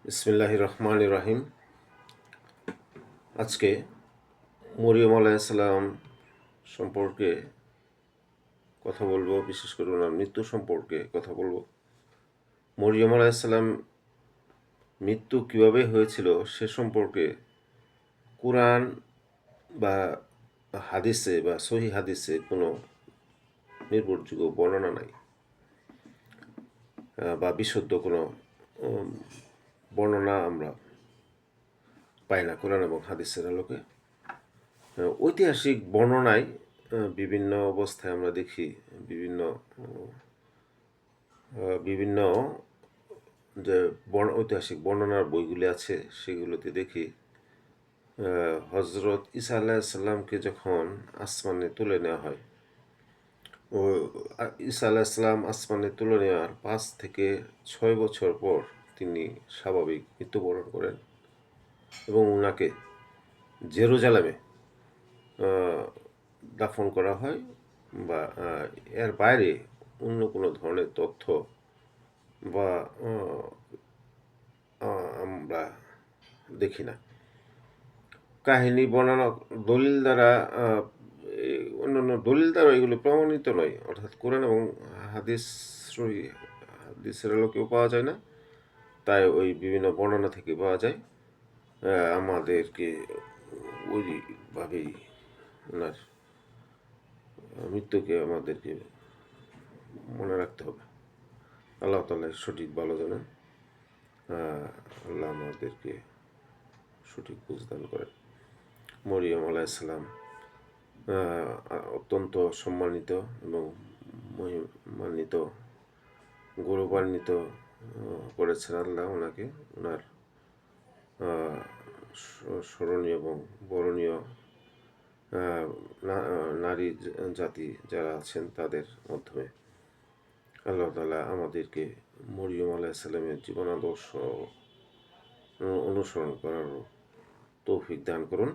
বিসমিল্লাহির রহমানির রহিম। আজকে মরিয়ম আলাইহিসসালাম সম্পর্কে কথা বলবো, বিশেষ করে ওনার মৃত্যু সম্পর্কে কথা বলবো। মরিয়ম আলাইহিসসালাম মৃত্যু কিভাবে হয়েছিল সে সম্পর্কে কুরআন বা হাদিসে বা সহি হাদিসে কোনো নির্ভরযোগ্য বর্ণনা নাই, বা বিশুদ্ধ কোনো বর্ণনা আমরা পাই না কোরআন এবং হাদিসের আলোকে। ঐতিহাসিক বর্ণনায় বিভিন্ন অবস্থায় আমরা দেখি, বিভিন্ন বিভিন্ন যে ঐতিহাসিক বর্ণনার বইগুলি আছে সেগুলোতে দেখি হজরত ঈসা আলাইসাল্লামকে যখন আসমানে তুলে নেওয়া হয়, ও ঈসা আলাইসাল্লাম আসমানে তুলে নেওয়ার 5 থেকে 6 বছর পর তিনি স্বাভাবিক মৃত্যুবরণ করেন এবং ওনাকে জেরুজালেমে দাফন করা হয়, বা এর বাইরে অন্য কোনো ধরনের তথ্য বা আমরা দেখি না। কাহিনী বর্ণনা দলিল দ্বারা, অন্যান্য দলিল দ্বারা এগুলো প্রমাণিত নয়, অর্থাৎ কোরআন এবং হাদিসের আলোকেও পাওয়া যায় না, তাই ওই বিভিন্ন বর্ণনা থেকে পাওয়া যায়। আমাদেরকে ওইভাবেই ওনার মৃত্যুকে আমাদেরকে মনে রাখতে হবে। আল্লাহ তাআলা সঠিক ভালো জানেন। আল্লাহ আমাদেরকে সঠিক বুঝদান করেন। মরিয়ম আলাইহিসসালাম অত্যন্ত সম্মানিত এবং মহিমান্বিত, গৌরবান্বিত করেছেন আল্লাহ ওনাকে। ওনার স্মরণীয় এবং বরণীয় নারী জাতি যারা আছেন তাদের মাধ্যমে আল্লাহ তাআলা আমাদেরকে মরিয়ম আলাইহিসসালামের জীবনাদর্শ অনুসরণ করার তৌফিক দান করুন।